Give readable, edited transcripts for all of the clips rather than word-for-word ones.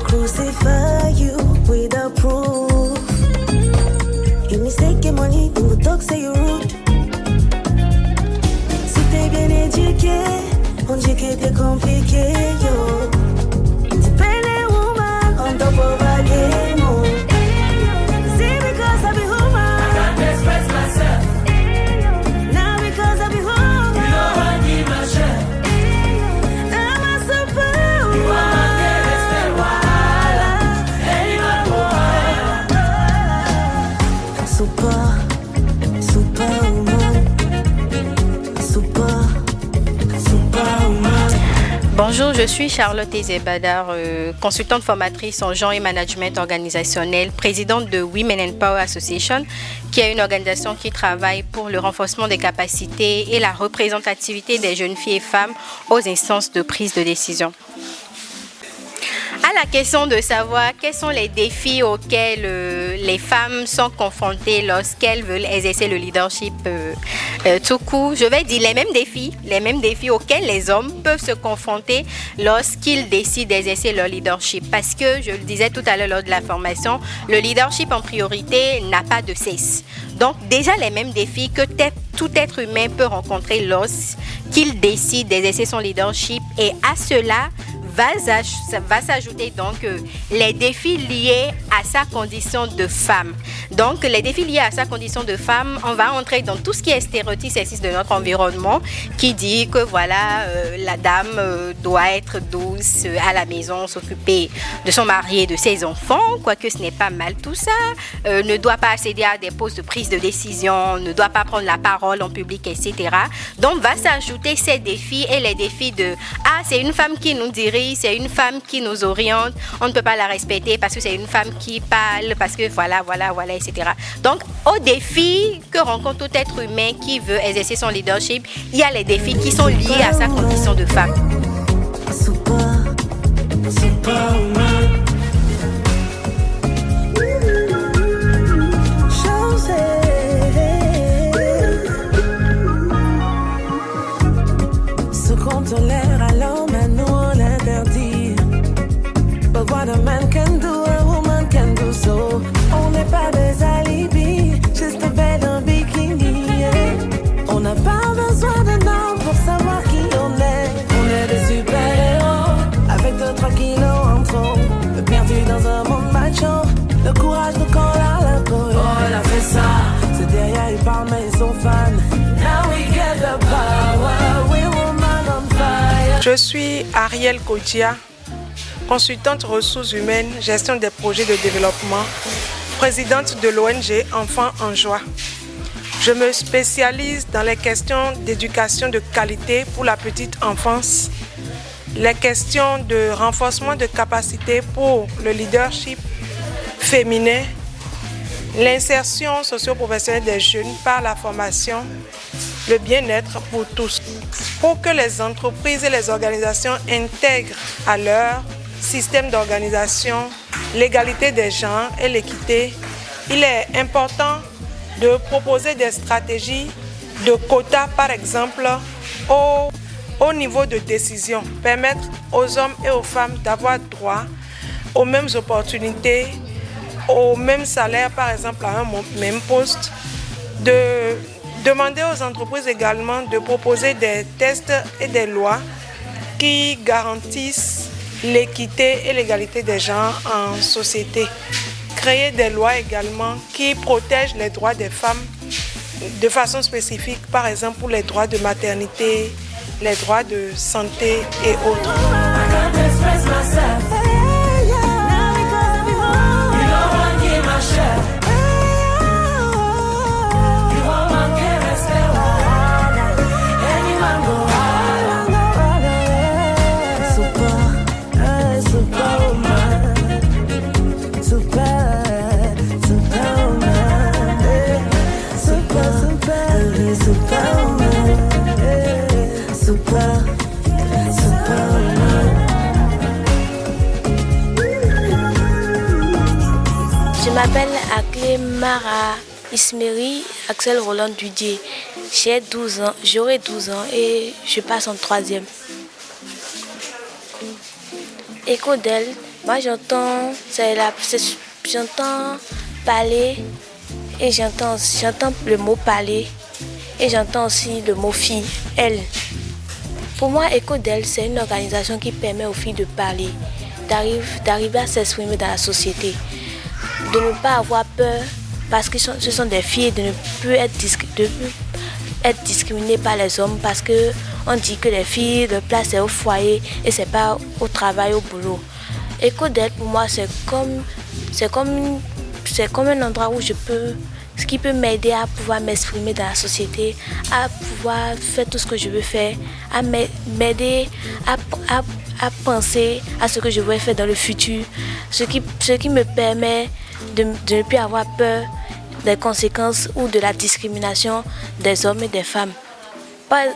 crucify you without proof. You mistake your money, then go talk say you rude. Si t'es bien éduqué, on dit que t'es compliqué, yo. Dependent woman on top of a game, oh. See, because I be woman, I can't express myself. Now because I be woman, you know I give my share. I'm a super you are my dearest wahala. Anyone super, superwoman. Bonjour, je suis Charlotte Ezebadar, consultante formatrice en genre et management organisationnel, présidente de Women in Power Association, qui est une organisation qui travaille pour le renforcement des capacités et la représentativité des jeunes filles et femmes aux instances de prise de décision. À la question de savoir quels sont les défis auxquels les femmes sont confrontées lorsqu'elles veulent exercer le leadership tout court, je vais dire les mêmes défis auxquels les hommes peuvent se confronter lorsqu'ils décident d'exercer leur leadership. Parce que, je le disais tout à l'heure lors de la formation, le leadership en priorité n'a pas de cesse. Donc déjà les mêmes défis que tout être humain peut rencontrer lorsqu'il décide d'exercer son leadership, et à cela va s'ajouter donc les défis liés à sa condition de femme. Donc les défis liés à sa condition de femme, on va entrer dans tout ce qui est stéréotype sexiste de notre environnement, qui dit que voilà, la dame doit être douce à la maison, s'occuper de son mari et de ses enfants, quoique ce n'est pas mal tout ça, ne doit pas accéder à des postes de prise de décision, ne doit pas prendre la parole en public, etc. Donc va s'ajouter ces défis et les défis de c'est une femme qui nous dirige, c'est une femme qui nous oriente, on ne peut pas la respecter parce que c'est une femme qui parle, parce que voilà, etc. Donc, aux défis que rencontre tout être humain qui veut exercer son leadership, il y a les défis qui sont liés à sa condition de femme. Ce qu'on tolère à l'homme, à nous on l'interdit. But what a man can do, a woman can do so. On n'est pas des alibis, juste des belles en bikini, yeah. On n'a pas besoin de nom pour savoir qui on est. On est des super-héros, avec 2-3 kilos en trop. Perdu dans un monde macho, le courage de quand la peau. Oh, elle a fait ça, c'est derrière, il parle mais ils sont fans. Now we get the power, we woman on fire. Je suis Ariel Kodia, consultante ressources humaines, gestion des projets de développement, présidente de l'ONG Enfants en Joie. Je me spécialise dans les questions d'éducation de qualité pour la petite enfance, les questions de renforcement de capacités pour le leadership féminin, l'insertion socio-professionnelle des jeunes par la formation, le bien-être pour tous. Pour que les entreprises et les organisations intègrent à leur système d'organisation l'égalité des genres et l'équité, il est important de proposer des stratégies de quotas, par exemple, au niveau de décision, permettre aux hommes et aux femmes d'avoir droit aux mêmes opportunités, au même salaire, par exemple, à un même poste, de demander aux entreprises également de proposer des tests et des lois qui garantissent l'équité et l'égalité des genres en société. Créer des lois également qui protègent les droits des femmes de façon spécifique, par exemple pour les droits de maternité, les droits de santé et autres. Je m'appelle Akle Mara Ismeri Axel Roland Dudier. J'ai 12 ans, j'aurai 12 ans et je passe en 3e. EcoDel Moi, j'entends parler et j'entends le mot parler et j'entends aussi le mot fille, elle. Pour moi, EcoDel, c'est une organisation qui permet aux filles de parler, d'arriver à s'exprimer dans la société, de ne pas avoir peur parce que ce sont des filles, de ne plus être discriminées par les hommes parce qu'on dit que les filles, leur place est au foyer et c'est pas au travail, au boulot. EcoDel, pour moi, c'est comme un endroit où ce qui peut m'aider à pouvoir m'exprimer dans la société, à pouvoir faire tout ce que je veux faire, à m'aider à penser à ce que je veux faire dans le futur, ce qui me permet de ne plus avoir peur des conséquences ou de la discrimination des hommes et des femmes.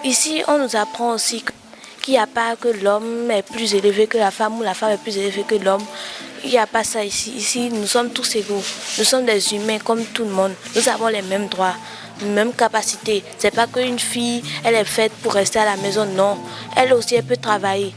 Ici, on nous apprend aussi qu'il n'y a pas que l'homme est plus élevé que la femme ou la femme est plus élevée que l'homme. Il n'y a pas ça ici. Ici, nous sommes tous égaux. Nous sommes des humains comme tout le monde. Nous avons les mêmes droits, les mêmes capacités. C'est pas qu'une fille, elle est faite pour rester à la maison. Non. Elle aussi, elle peut travailler.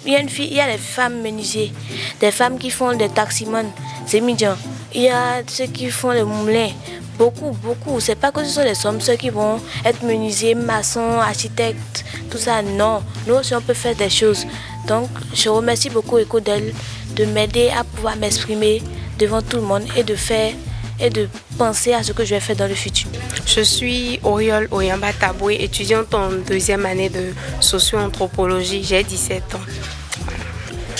Il y a les femmes menuisiers, des femmes qui font des taximans. C'est mignon. Il y a ceux qui font les moulins. Beaucoup. C'est pas que ce sont les hommes, ceux qui vont être menuisiers, maçons, architectes, tout ça. Non. Nous aussi, on peut faire des choses. Donc, je remercie beaucoup EcoDel de m'aider à pouvoir m'exprimer devant tout le monde et de penser à ce que je vais faire dans le futur. Je suis Oriol Oyamba Taboué, étudiante en 2e année de socio-anthropologie. J'ai 17 ans.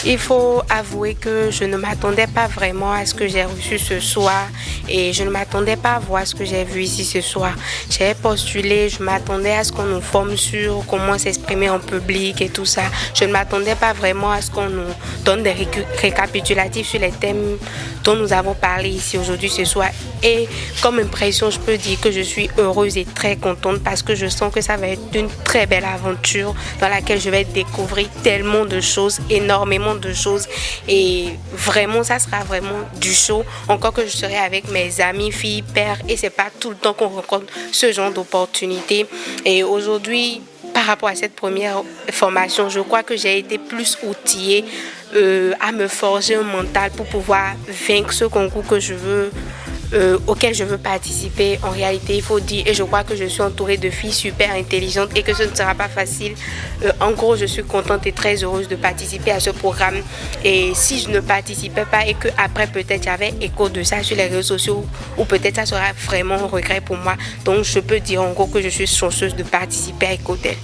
Il faut avouer que je ne m'attendais pas vraiment à ce que j'ai reçu ce soir et je ne m'attendais pas à voir ce que j'ai vu ici ce soir. J'ai postulé, je m'attendais à ce qu'on nous forme sur comment s'exprimer en public et tout ça. Je ne m'attendais pas vraiment à ce qu'on nous donne des récapitulatifs sur les thèmes dont nous avons parlé ici aujourd'hui ce soir. Et comme impression, je peux dire que je suis heureuse et très contente parce que je sens que ça va être une très belle aventure dans laquelle je vais découvrir tellement de choses, énormément de choses et vraiment ça sera vraiment du show. Encore que je serai avec mes amis, filles, pères et c'est pas tout le temps qu'on rencontre ce genre d'opportunités. Et aujourd'hui, par rapport à cette première formation, je crois que j'ai été plus outillée à me forger un mental pour pouvoir vaincre ce concours que je veux auquel je veux participer. En réalité, il faut dire, et je crois que je suis entourée de filles super intelligentes et que ce ne sera pas facile. En gros, je suis contente et très heureuse de participer à ce programme. Et si je ne participais pas et qu'après peut-être j'avais écho de ça sur les réseaux sociaux ou peut-être ça sera vraiment un regret pour moi. Donc je peux dire en gros que je suis chanceuse de participer à EcoDel.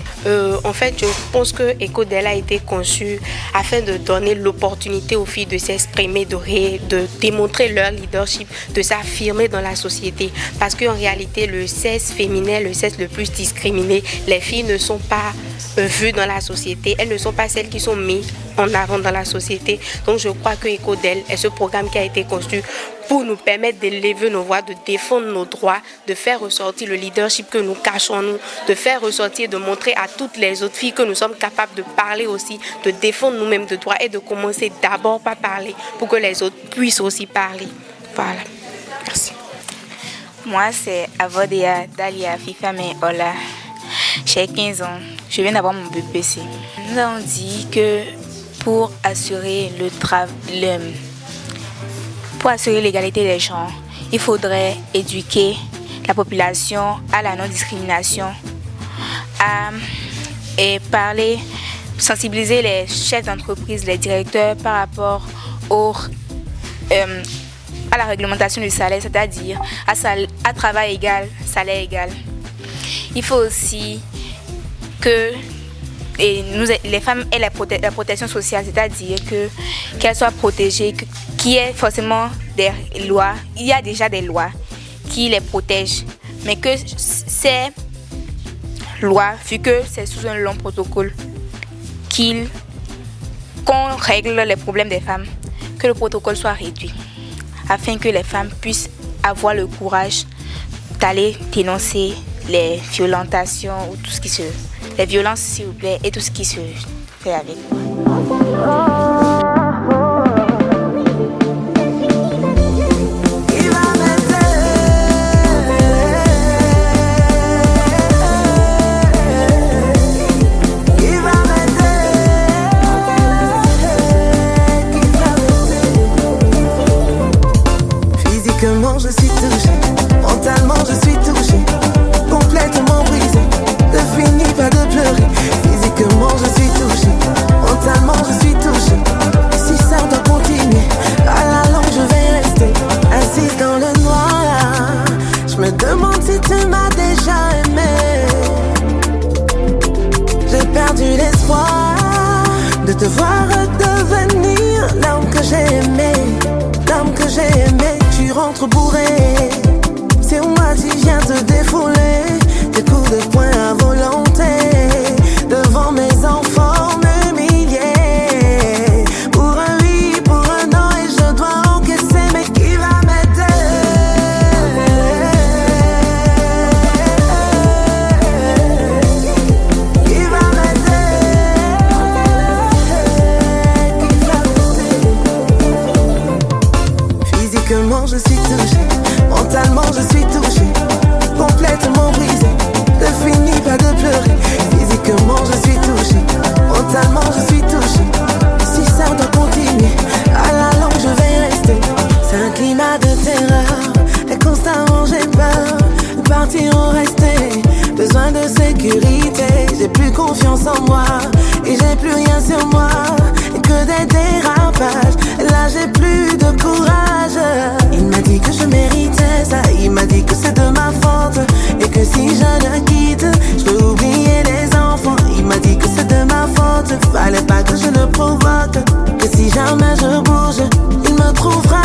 En fait, je pense que EcoDel a été conçu afin de donner l'opportunité aux filles de s'exprimer, de démontrer leur leadership, de s'affirmer dans la société. Parce qu'en réalité, le sexe féminin, le sexe le plus discriminé, les filles ne sont pas vues dans la société. Elles ne sont pas celles qui sont mises en avant dans la société. Donc je crois que EcoDel est ce programme qui a été construit pour nous permettre d'élever nos voix, de défendre nos droits, de faire ressortir le leadership que nous cachons en nous, de faire ressortir, de montrer à toutes les autres filles que nous sommes capables de parler aussi, de défendre nous-mêmes de droits et de commencer d'abord par parler pour que les autres puissent aussi parler. Voilà. Merci. Moi, c'est Avodea Dalia Fifame Ola. J'ai 15 ans. Je viens d'avoir mon BPC. Nous avons dit que pour assurer l'égalité des genres, il faudrait éduquer la population à la non-discrimination et sensibiliser les chefs d'entreprise, les directeurs par rapport à la réglementation du salaire, c'est-à-dire à travail égal, salaire égal. Il faut aussi que les femmes aient la protection sociale, c'est-à-dire qu'elles soient protégées, qu'il y ait forcément des lois. Il y a déjà des lois qui les protègent, mais que ces lois, vu que c'est sous un long protocole, qu'on règle les problèmes des femmes, que le protocole soit réduit, afin que les femmes puissent avoir le courage d'aller dénoncer les violentations ou tout ce qui les violences s'il vous plaît et tout ce qui se fait avec. Physiquement je suis touchée, mentalement je suis touchée, complètement brisée, ne finis pas de pleurer. Physiquement je suis touchée, mentalement je suis touchée. Si ça doit continuer, à la longue je vais rester assise dans le noir. Je me demande si tu m'as déjà aimé. J'ai perdu l'espoir de te voir redevenir l'homme que j'ai aimé, l'homme que j'ai aimé. Tu rentres bourré, c'est moi qui viens te défouler, des coups de poing à volonté, devant mes enfants m'humilier. Pour un oui, pour un non, et je dois encaisser, mais qui va m'aider? Qui va m'aider? Qui va m'aider? Physiquement je suis touchée, mentalement je suis touchée, complètement brisée, ne finis pas de pleurer. Physiquement je suis touchée, mentalement je suis touchée. Si ça doit continuer, à la longue je vais rester. C'est un climat de terreur, et constamment j'ai peur de partir ou rester. Besoin de sécurité, j'ai plus confiance en moi, et j'ai plus rien sur moi, et que des dérapages. Là j'ai plus de courage. Il m'a dit que je méritais ça, il m'a dit que c'est de ma faute, et que si je le quitte, je peux oublier les enfants. Il m'a dit que c'est de ma faute, fallait pas que je le provoque, que si jamais je bouge, il me trouvera.